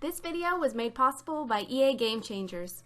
This video was made possible by EA Game Changers.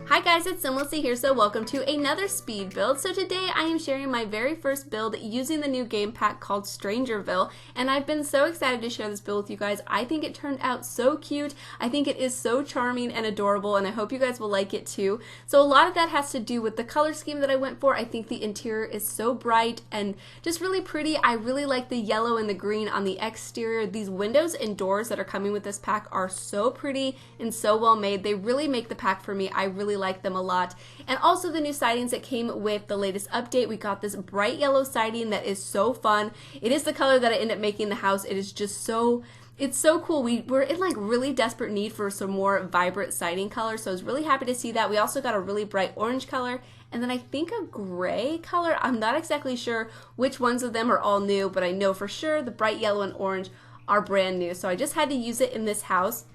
Hi guys, it's SimLicy here, so welcome to another speed build. So today I am sharing my very first build using the new game pack called Strangerville, and I've been so excited to share this build with you guys. I think it turned out so cute. I think it is so charming and adorable, and I hope you guys will like it too. So a lot of that has to do with the color scheme that I went for. I think the interior is so bright and just really pretty. I really like the yellow and the green on the exterior. These windows and doors that are coming with this pack are so pretty and so well made. They really make the pack for me. I really like them a lot. And also the new sidings that came with the latest update. We got this bright yellow siding that is so fun. It is the color that I end up making the house. It is just so, it's so cool. We're in like really desperate need for some more vibrant siding color, so I was really happy to see that. We also got a really bright orange color, and then I think a gray color. I'm not exactly sure which ones of them are all new, but I know for sure the bright yellow and orange are brand new. So I just had to use it in this house.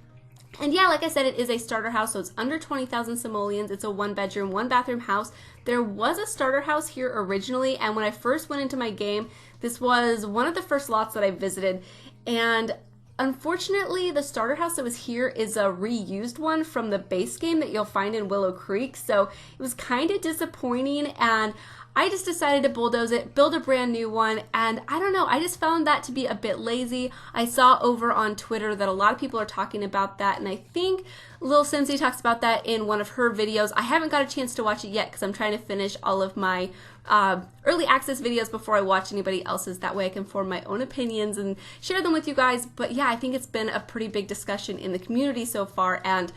And yeah, like I said, it is a starter house, so it's under 20,000 simoleons. It's a 1-bedroom, 1-bathroom house. There was a starter house here originally, and when I first went into my game, this was one of the first lots that I visited. And unfortunately, the starter house that was here is a reused one from the base game that you'll find in Willow Creek, so it was kind of disappointing, and I just decided to bulldoze it, build a brand new one, and I don't know, I just found that to be a bit lazy. I saw over on Twitter that a lot of people are talking about that, and I think Lil Cincy talks about that in one of her videos. I haven't got a chance to watch it yet because I'm trying to finish all of my early access videos before I watch anybody else's. That way I can form my own opinions and share them with you guys. But yeah, I think it's been a pretty big discussion in the community so far, and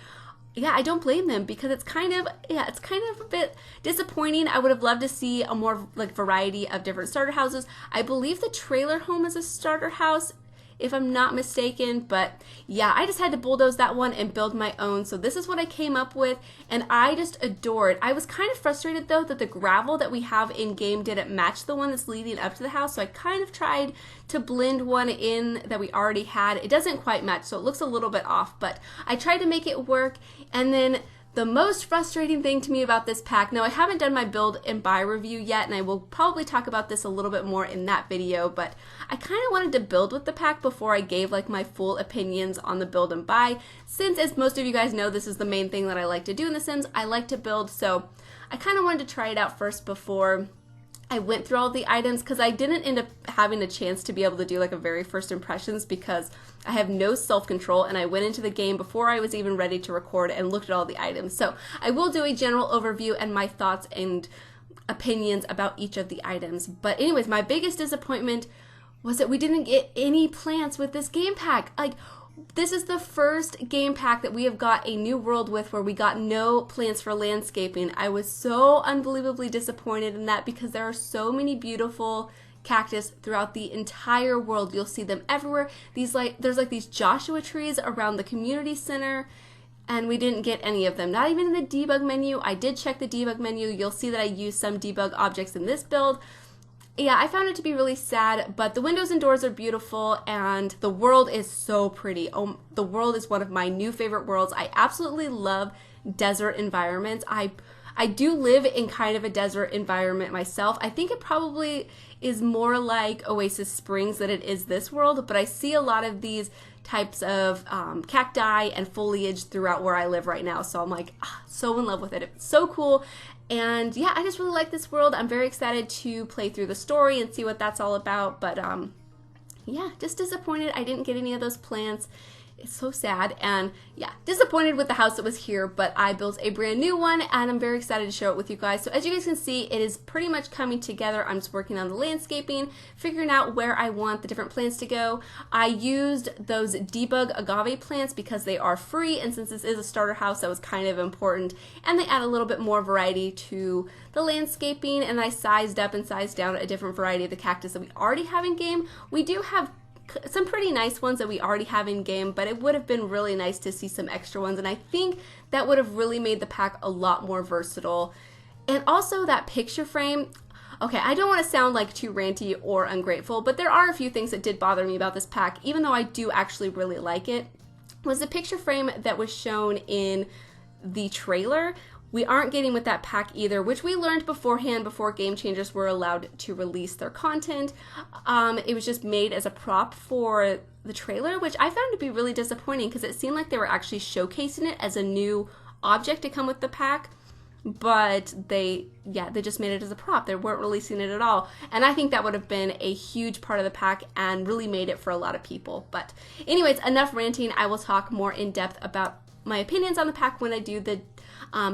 yeah, I don't blame them because it's kind of a bit disappointing. I would have loved to see a more like variety of different starter houses. I believe the trailer home is a starter house, if I'm not mistaken, but yeah, I just had to bulldoze that one and build my own. So this is what I came up with, and I just adore it. I was kind of frustrated though that the gravel that we have in game didn't match the one that's leading up to the house, so I kind of tried to blend one in that we already had. It doesn't quite match, so it looks a little bit off, but I tried to make it work. And then the most frustrating thing to me about this pack, now I haven't done my build and buy review yet, and I will probably talk about this a little bit more in that video, but I kind of wanted to build with the pack before I gave like my full opinions on the build and buy, since as most of you guys know, this is the main thing that I like to do in The Sims. I like to build, so I kind of wanted to try it out first before I went through all the items, because I didn't end up having a chance to be able to do like a very first impressions because I have no self-control, and I went into the game before I was even ready to record and looked at all the items. So I will do a general overview and my thoughts and opinions about each of the items. But anyways, my biggest disappointment was that we didn't get any plants with this game pack. Like, this is the first game pack that we have got a new world with where we got no plants for landscaping. I was so unbelievably disappointed in that because there are so many beautiful cactus throughout the entire world. You'll see them everywhere. There's like these Joshua trees around the community center, and we didn't get any of them. Not even in the debug menu. I did check the debug menu. You'll see that I used some debug objects in this build. Yeah, I found it to be really sad, but the windows and doors are beautiful, and the world is so pretty. Oh, the world is one of my new favorite worlds. I absolutely love desert environments. I do live in kind of a desert environment myself. I think it probably is more like Oasis Springs than it is this world, but I see a lot of these types of cacti and foliage throughout where I live right now, so I'm like so in love with it. It's so cool. And yeah, I just really like this world. I'm very excited to play through the story and see what that's all about. But yeah, just disappointed I didn't get any of those plants. It's so sad. And yeah, disappointed with the house that was here, but I built a brand new one, and I'm very excited to share it with you guys. So as you guys can see, it is pretty much coming together. I'm just working on the landscaping, figuring out where I want the different plants to go. I used those debug agave plants because they are free, and since this is a starter house, that was kind of important, and they add a little bit more variety to the landscaping. And I sized up and sized down a different variety of the cactus that we already have in game. We do have some pretty nice ones that we already have in game, but it would have been really nice to see some extra ones, and I think that would have really made the pack a lot more versatile. And also that picture frame, okay, I don't want to sound like too ranty or ungrateful, but there are a few things that did bother me about this pack, even though I do actually really like it. Was the picture frame that was shown in the trailer we aren't getting with that pack either, which we learned beforehand before Game Changers were allowed to release their content. It was just made as a prop for the trailer, which I found to be really disappointing because it seemed like they were actually showcasing it as a new object to come with the pack. But they just made it as a prop. They weren't releasing it at all. And I think that would have been a huge part of the pack and really made it for a lot of people. But anyways, enough ranting. I will talk more in depth about my opinions on the pack when I do the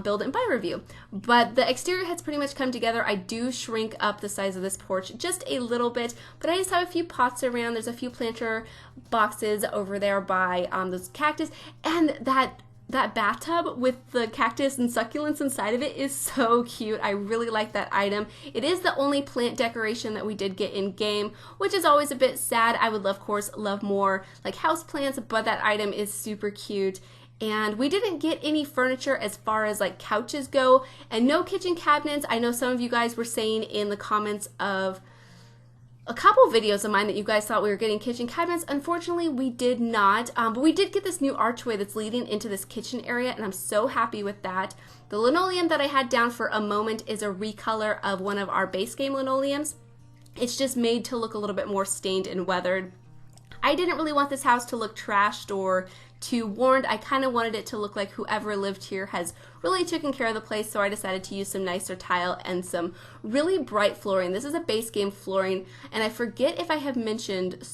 build and buy review. But the exterior has pretty much come together. I do shrink up the size of this porch just a little bit, but I just have a few pots around. There's a few planter boxes over there by those cactus, and that bathtub with the cactus and succulents inside of it is so cute. I really like that item. It is the only plant decoration that we did get in game, which is always a bit sad. I would of course love more like house plants, but that item is super cute. And we didn't get any furniture as far as like couches go, and no kitchen cabinets. I know some of you guys were saying in the comments of a couple videos of mine that you guys thought we were getting kitchen cabinets. Unfortunately, we did not, but we did get this new archway that's leading into this kitchen area, and I'm so happy with that. The linoleum that I had down for a moment is a recolor of one of our base game linoleums. It's just made to look a little bit more stained and weathered. I didn't really want this house to look trashed or too worn. I kind of wanted it to look like whoever lived here has really taken care of the place, so I decided to use some nicer tile and some really bright flooring. This is a base game flooring, and I forget if I have mentioned,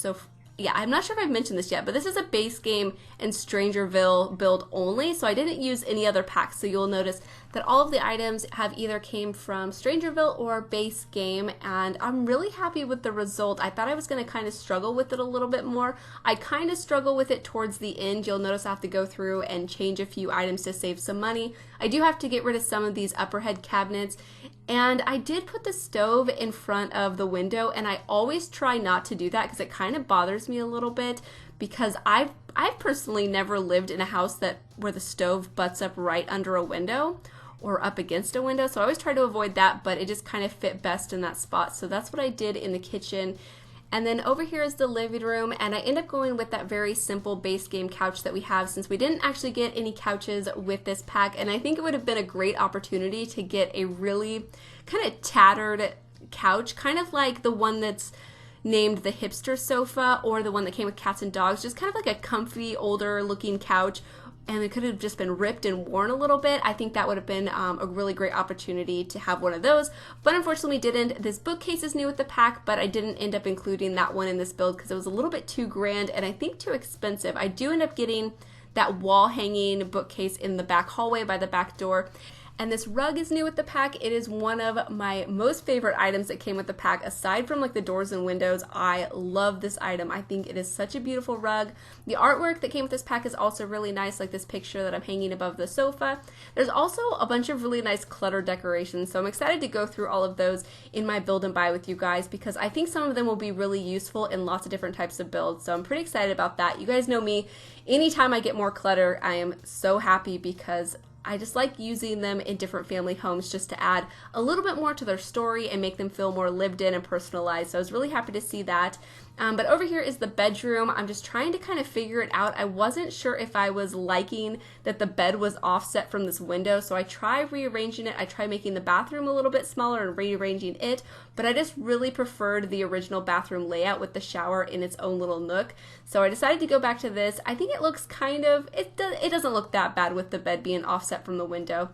I'm not sure if I've mentioned this yet, but this is a base game and Strangerville build only, so I didn't use any other packs. So you'll notice that all of the items have either came from Strangerville or base game, and I'm really happy with the result. I thought I was going to kind of struggle with it a little bit more. I kind of struggle with it towards the end. You'll notice I have to go through and change a few items to save some money. I do have to get rid of some of these upper head cabinets, and I did put the stove in front of the window, and I always try not to do that because it kind of bothers me a little bit, because I've personally never lived in a house where the stove butts up right under a window or up against a window, so I always try to avoid that, but it just kind of fit best in that spot. So that's what I did in the kitchen. And then over here is the living room, and I end up going with that very simple base game couch that we have, since we didn't actually get any couches with this pack, and I think it would have been a great opportunity to get a really kind of tattered couch, kind of like the one that's named the hipster sofa, or the one that came with cats and dogs, just kind of like a comfy older looking couch, and it could have just been ripped and worn a little bit. I think that would have been a really great opportunity to have one of those, but unfortunately we didn't. This bookcase is new with the pack, but I didn't end up including that one in this build because it was a little bit too grand and I think too expensive. I do end up getting that wall hanging bookcase in the back hallway by the back door. And this rug is new with the pack. It is one of my most favorite items that came with the pack. Aside from like the doors and windows, I love this item. I think it is such a beautiful rug. The artwork that came with this pack is also really nice, like this picture that I'm hanging above the sofa. There's also a bunch of really nice clutter decorations, so I'm excited to go through all of those in my build and buy with you guys, because I think some of them will be really useful in lots of different types of builds. So I'm pretty excited about that. You guys know me. Anytime I get more clutter, I am so happy, because I just like using them in different family homes just to add a little bit more to their story and make them feel more lived in and personalized. So I was really happy to see that. But over here is the bedroom. I'm just trying to kind of figure it out. I wasn't sure if I was liking that the bed was offset from this window, so I tried rearranging it. I tried making the bathroom a little bit smaller and rearranging it, but I just really preferred the original bathroom layout with the shower in its own little nook. So I decided to go back to this. I think it looks it doesn't look that bad with the bed being offset from the window.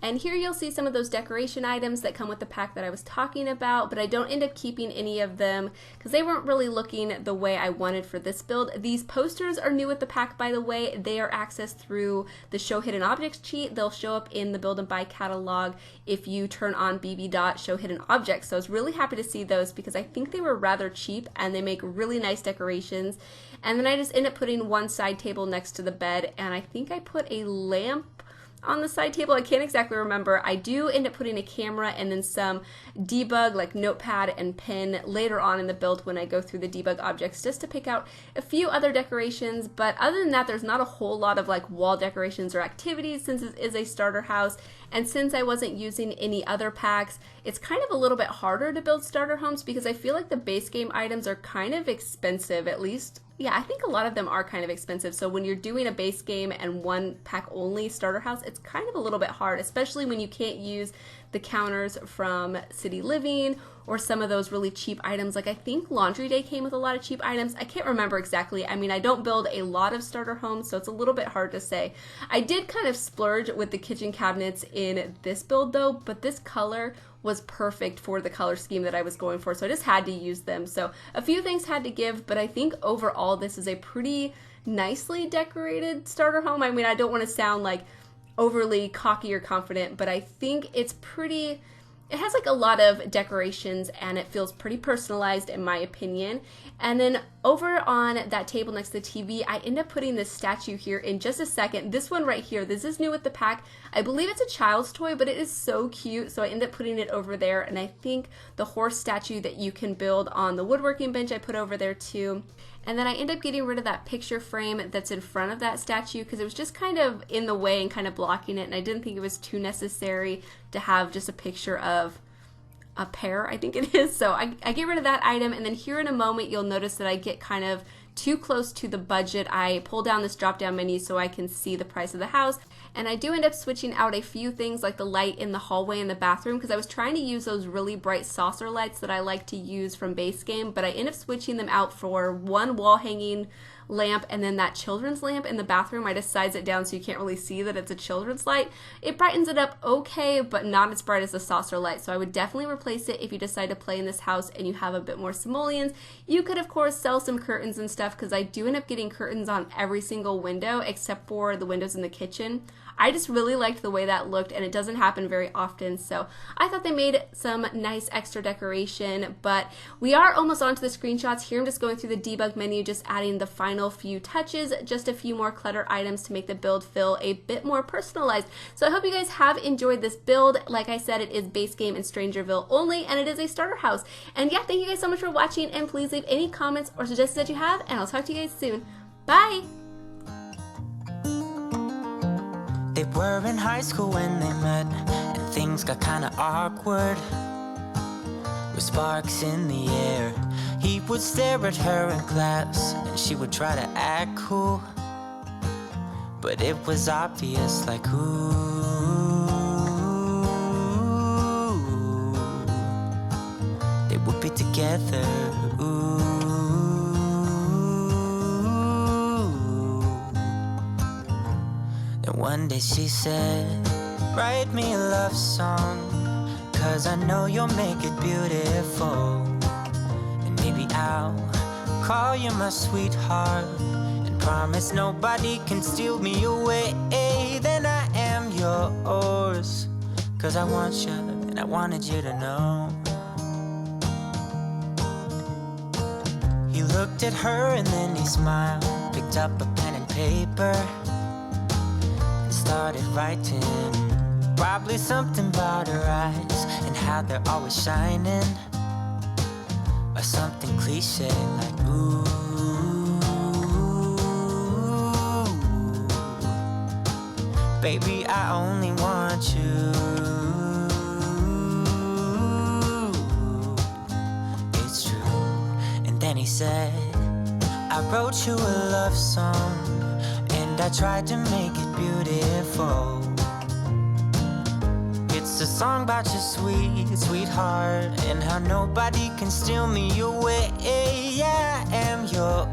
And here you'll see some of those decoration items that come with the pack that I was talking about, but I don't end up keeping any of them because they weren't really looking the way I wanted for this build. These posters are new with the pack, by the way. They are accessed through the Show Hidden Objects cheat. They'll show up in the Build and Buy catalog if you turn on bb.show hidden objects. So I was really happy to see those because I think they were rather cheap and they make really nice decorations. And then I just end up putting one side table next to the bed, and I think I put a lamp on the side table. I can't exactly remember. I do end up putting a camera and then some debug, like notepad and pen, later on in the build when I go through the debug objects, just to pick out a few other decorations. But other than that, there's not a whole lot of like wall decorations or activities, since it is a starter house. And since I wasn't using any other packs, it's kind of a little bit harder to build starter homes because I feel like the base game items are kind of expensive, at least Yeah, I think a lot of them are kind of expensive. So when you're doing a base game and one pack only starter house, it's kind of a little bit hard, especially when you can't use the counters from City Living or some of those really cheap items. Like I think Laundry Day came with a lot of cheap items. I can't remember exactly. I mean, I don't build a lot of starter homes, so it's a little bit hard to say. I did kind of splurge with the kitchen cabinets in this build though, but this color was perfect for the color scheme that I was going for, so I just had to use them. So a few things had to give, but I think overall this is a pretty nicely decorated starter home. I mean, I don't want to sound like overly cocky or confident, but I think it's pretty, it has like a lot of decorations and it feels pretty personalized in my opinion. And then over on that table next to the TV, I end up putting this statue here in just a second. This one right here, this is new with the pack. I believe it's a child's toy, but it is so cute. So I end up putting it over there. And I think the horse statue that you can build on the woodworking bench, I put over there too. And then I end up getting rid of that picture frame that's in front of that statue because it was just kind of in the way and kind of blocking it. And I didn't think it was too necessary to have just a picture of a pear, I think it is. So I get rid of that item. And then here in a moment, you'll notice that I get kind of too close to the budget. I pull down this drop down menu so I can see the price of the house. And I do end up switching out a few things like the light in the hallway and the bathroom because I was trying to use those really bright saucer lights that I like to use from base game, but I end up switching them out for one wall hanging lamp and then that children's lamp in the bathroom. I just size it down so you can't really see that it's a children's light. It brightens it up okay, but not as bright as the saucer light. So I would definitely replace it if you decide to play in this house and you have a bit more simoleons. You could of course sell some curtains and stuff because I do end up getting curtains on every single window except for the windows in the kitchen. I just really liked the way that looked and it doesn't happen very often, so I thought they made some nice extra decoration. But we are almost on to the screenshots. Here I'm just going through the debug menu, just adding the final few touches, just a few more clutter items to make the build feel a bit more personalized. So I hope you guys have enjoyed this build. Like I said, it is base game in Strangerville only and it is a starter house. And yeah, thank you guys so much for watching and please leave any comments or suggestions that you have and I'll talk to you guys soon. Bye! They were in high school when they met, and things got kinda awkward. With sparks in the air, he would stare at her in class, and she would try to act cool. But it was obvious, like, ooh, they would be together, ooh. And one day she said, write me a love song, 'cause I know you'll make it beautiful. And maybe I'll call you my sweetheart, and promise nobody can steal me away. Then I am yours, 'cause I want you, and I wanted you to know. He looked at her and then he smiled, picked up a pen and paper, started writing, probably something about her eyes and how they're always shining, or something cliche like ooh, baby I only want you, it's true. And then he said, I wrote you a love song and I tried to make it beautiful. It's a song about your sweet, sweetheart, and how nobody can steal me away. Yeah, I am your